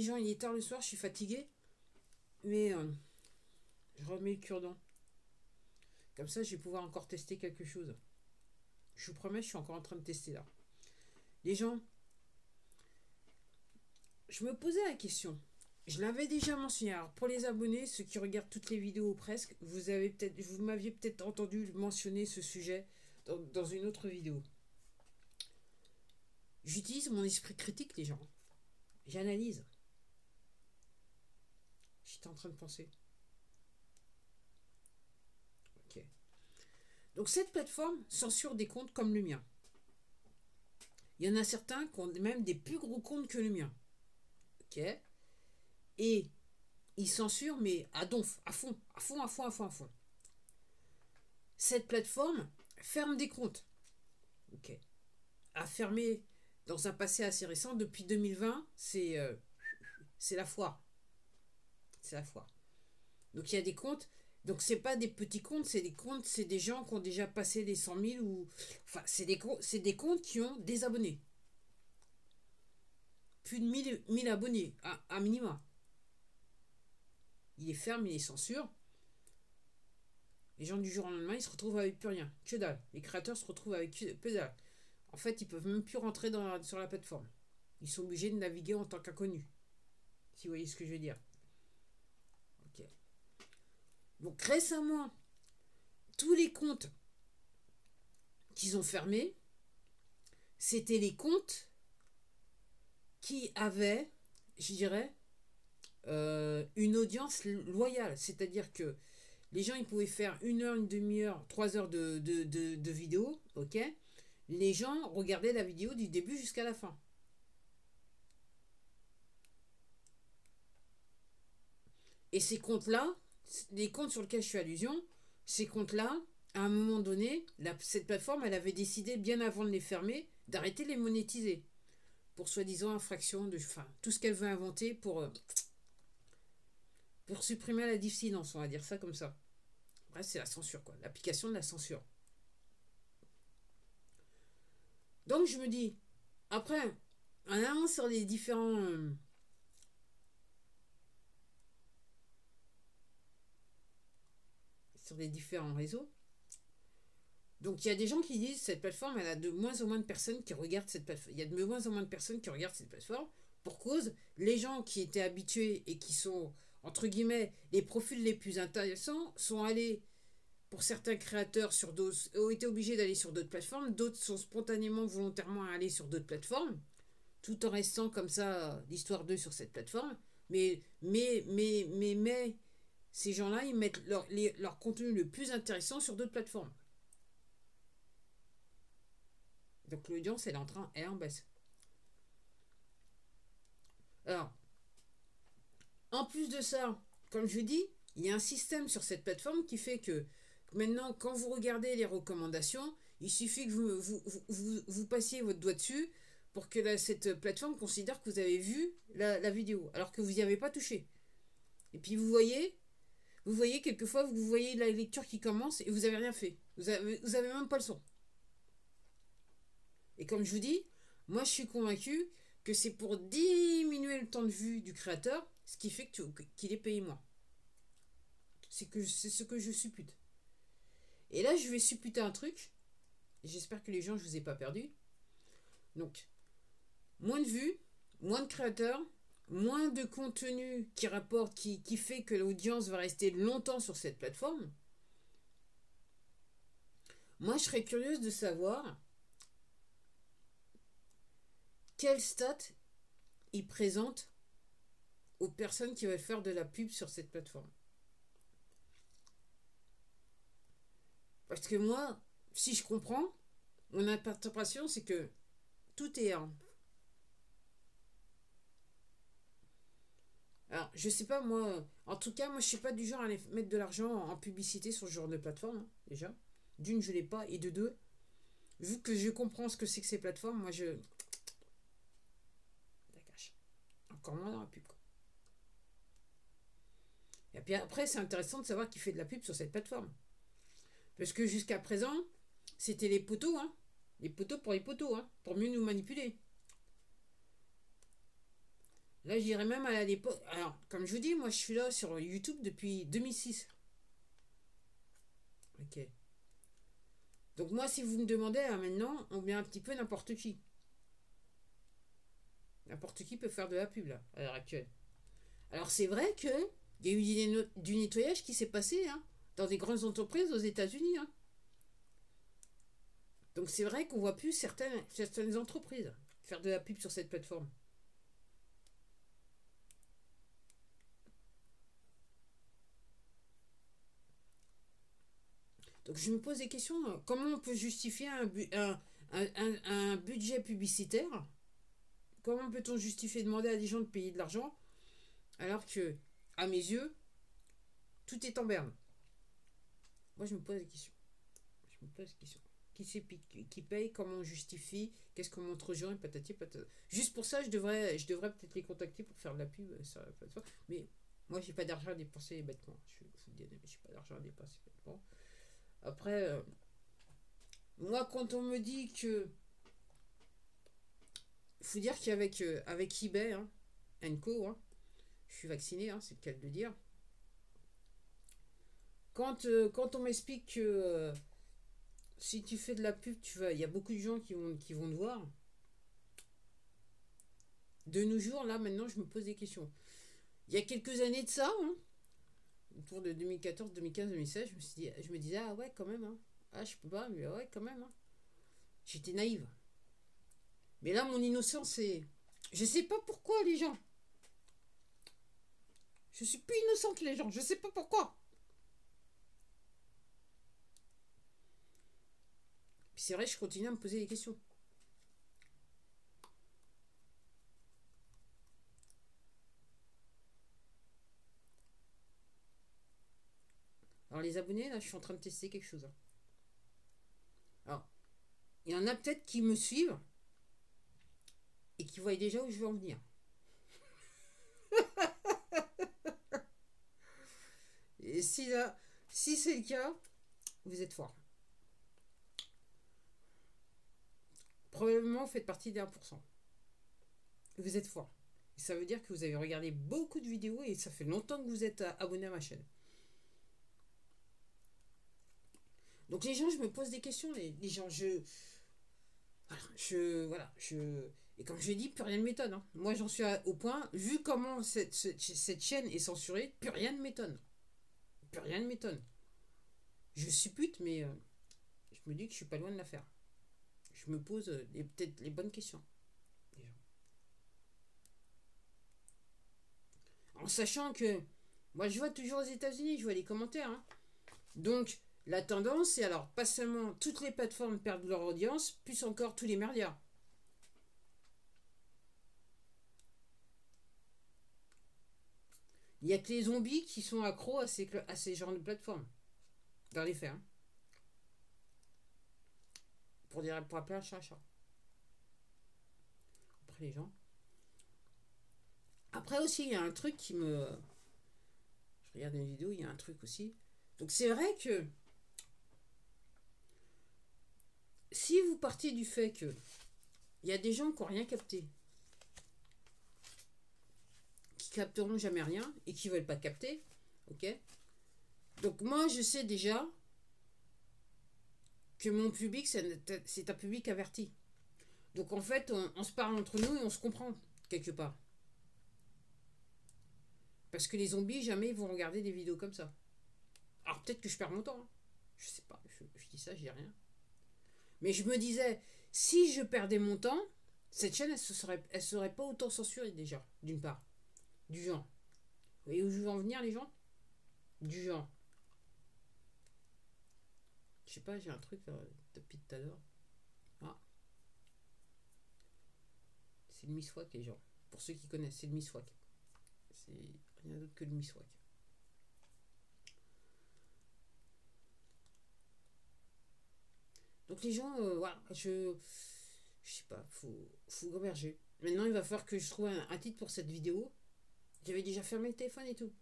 les gens, il est tard le soir, je suis fatiguée. Mais je remets le cure-dent. Comme ça, je vais pouvoir encore tester quelque chose. Je vous promets, je suis encore en train de tester là. Les gens, je me posais la question. Je l'avais déjà mentionné. Alors, pour les abonnés, ceux qui regardent toutes les vidéos ou presque, vous m'aviez peut-être entendu mentionner ce sujet dans une autre vidéo. J'utilise mon esprit critique, les gens. J'analyse. J'étais en train de penser. Ok. Donc cette plateforme censure des comptes comme le mien. Il y en a certains qui ont même des plus gros comptes que le mien. Ok. Et ils censurent, mais à donf, à fond, à fond, à fond, à fond, à fond. Cette plateforme ferme des comptes. Ok. A fermé dans un passé assez récent, depuis 2020, c'est la foire. C'est la foire. Donc il y a des comptes. Donc c'est pas des petits comptes, c'est des comptes, c'est des gens qui ont déjà passé les 100 000 ou... Enfin, c'est des comptes qui ont des abonnés. Plus de 1000 abonnés, à minima. Il les ferme, il les censure. Les gens du jour au lendemain, ils se retrouvent avec plus rien. Que dalle. Les créateurs se retrouvent avec que dalle. En fait, ils peuvent même plus rentrer sur la plateforme. Ils sont obligés de naviguer en tant qu'inconnus. Si vous voyez ce que je veux dire. Ok. Donc récemment, tous les comptes qu'ils ont fermés, c'était les comptes qui avaient, je dirais, une audience loyale. C'est-à-dire que les gens, ils pouvaient faire 1 heure, une demi-heure, 3 heures de vidéo, ok. Les gens regardaient la vidéo du début jusqu'à la fin. Et ces comptes-là, les comptes sur lesquels je fais allusion, ces comptes-là, à un moment donné, cette plateforme, elle avait décidé, bien avant de les fermer, d'arrêter de les monétiser. Pour soi-disant infraction de... Enfin, tout ce qu'elle veut inventer pour supprimer la dissidence, on va dire ça comme ça. Bref, c'est la censure, quoi. L'application de la censure. Donc, je me dis, après, en allant sur les différents... sur les différents réseaux, donc il y a des gens qui disent cette plateforme, elle a de moins en moins de personnes qui regardent cette plateforme. Il y a de moins en moins de personnes qui regardent cette plateforme. Pour cause, les gens qui étaient habitués et qui sont, entre guillemets, les profils les plus intéressants sont allés, pour certains créateurs, ont été obligés d'aller sur d'autres plateformes. D'autres sont spontanément, volontairement allés sur d'autres plateformes, tout en restant comme ça, l'histoire d'eux sur cette plateforme. Mais ces gens-là, ils mettent leur contenu le plus intéressant sur d'autres plateformes. Donc l'audience, elle est en baisse. Alors, en plus de ça, comme je dis, il y a un système sur cette plateforme qui fait que maintenant, quand vous regardez les recommandations, il suffit que vous passiez votre doigt dessus pour que cette plateforme considère que vous avez vu la vidéo, alors que vous n'y avez pas touché. Et puis vous voyez quelquefois, vous voyez la lecture qui commence et vous n'avez rien fait. Vous avez même pas le son. Et comme je vous dis, moi je suis convaincu que c'est pour diminuer le temps de vue du créateur, ce qui fait qu'il est payé moins. C'est ce que je suppute. Et là, je vais supputer un truc. J'espère que les gens, je vous ai pas perdu. Donc, moins de vues, moins de créateurs, moins de contenu qui rapporte, qui fait que l'audience va rester longtemps sur cette plateforme. Moi, je serais curieuse de savoir quelle stat il présente aux personnes qui veulent faire de la pub sur cette plateforme. Parce que moi, si je comprends, mon interprétation, c'est que tout est en... Alors, je sais pas, moi... En tout cas, moi, je suis pas du genre à aller mettre de l'argent en publicité sur ce genre de plateforme, hein, déjà. D'une, je l'ai pas. Et de deux, vu que je comprends ce que c'est que ces plateformes, moi, je... La cache. Encore moins dans la pub, quoi. Et puis après, c'est intéressant de savoir qui fait de la pub sur cette plateforme. Parce que jusqu'à présent, c'était les poteaux, hein. Les poteaux, hein. Pour mieux nous manipuler. Là, je dirais même à l'époque. Alors, comme je vous dis, moi, je suis là sur YouTube depuis 2006. Ok. Donc, moi, si vous me demandez, maintenant, on met un petit peu n'importe qui. N'importe qui peut faire de la pub, là, à l'heure actuelle. Alors, c'est vrai que il y a eu du nettoyage qui s'est passé, hein, dans des grandes entreprises aux États-Unis, hein. Donc, c'est vrai qu'on voit plus certaines entreprises faire de la pub sur cette plateforme. Donc je me pose des questions. Comment on peut justifier un budget publicitaire? Comment peut-on justifier demander à des gens de payer de l'argent alors que, à mes yeux, tout est en berne? Moi je me pose des questions. Je me pose des questions. Qui c'est qui paye? Comment on justifie? Qu'est-ce qu'on montre aux gens? Et patati patata. Juste pour ça, je devrais peut-être les contacter pour faire de la pub sur la plateforme. Mais moi j'ai pas d'argent à dépenser bêtement. J'ai pas d'argent à dépenser bêtement. Après, moi, quand on me dit que. Il faut dire avec eBay, hein, Co, hein, je suis vacciné, hein, c'est le cas de le dire. Quand on m'explique que si tu fais de la pub, il y a beaucoup de gens qui vont te voir. De nos jours, là, maintenant, je me pose des questions. Il y a quelques années de ça, hein, autour de 2014, 2015, 2016, je me disais, ah ouais, quand même, hein. Ah, je peux pas, mais ouais, quand même, hein. J'étais naïve. Mais là, mon innocence, c'est. Je sais pas pourquoi, les gens. Je suis plus innocente, les gens. Je sais pas pourquoi. Puis c'est vrai, je continue à me poser des questions. Alors, les abonnés, là, je suis en train de tester quelque chose, hein. Alors, il y en a peut-être qui me suivent et qui voient déjà où je veux en venir. Et si c'est le cas, vous êtes fort. Probablement, vous faites partie des 1%. Vous êtes fort. Et ça veut dire que vous avez regardé beaucoup de vidéos et ça fait longtemps que vous êtes abonné à ma chaîne. Donc les gens, je me pose des questions. Les gens, voilà, et comme je l'ai dit, plus rien ne m'étonne, hein. Moi, j'en suis au point, vu comment cette chaîne est censurée, plus rien ne m'étonne. Plus rien ne m'étonne. Je suppute, mais je me dis que je suis pas loin de la faire. Je me pose peut-être les bonnes questions. En sachant que, moi, je vois toujours aux États-Unis, je vois les commentaires, hein. Donc, la tendance, c'est alors, pas seulement toutes les plateformes perdent leur audience, plus encore tous les médias. Il n'y a que les zombies qui sont accros à ces genres de plateformes. Dans les faits, hein. Pour appeler un chat un chat. Après les gens. Après aussi, il y a un truc qui me. Je regarde une vidéo, il y a un truc aussi. Donc c'est vrai que si vous partez du fait que il y a des gens qui n'ont rien capté, qui capteront jamais rien et qui veulent pas capter, ok. Donc moi je sais déjà que mon public c'est un public averti. Donc en fait on se parle entre nous et on se comprend quelque part. Parce que les zombies jamais ils vont regarder des vidéos comme ça. Alors peut-être que je perds mon temps, hein. Je sais pas, je dis ça, je dis rien. Mais je me disais, si je perdais mon temps, cette chaîne, elle serait pas autant censurée déjà, d'une part. Du genre. Vous voyez où je veux en venir, les gens? Du genre. Je sais pas, j'ai un truc depuis tout à l'heure. Ah. C'est le miswak, les gens. Pour ceux qui connaissent, c'est le miswak. C'est rien d'autre que le miswak. Donc les gens, voilà, je sais pas, faut converger. Maintenant, il va falloir que je trouve un titre pour cette vidéo. J'avais déjà fermé le téléphone et tout.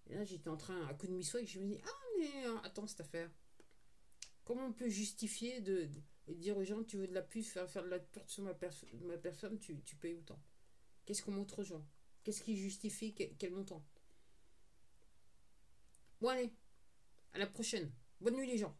Et là, j'étais en train, à coup de miswak, je me dis, ah, mais attends, cette affaire. Comment on peut justifier de dire aux gens, tu veux de la pub, faire de la pub sur ma personne, tu payes autant. Qu'est-ce qu'on montre aux gens? Qu'est-ce qui justifie quel montant? Bon, allez, à la prochaine. Bonne nuit, les gens.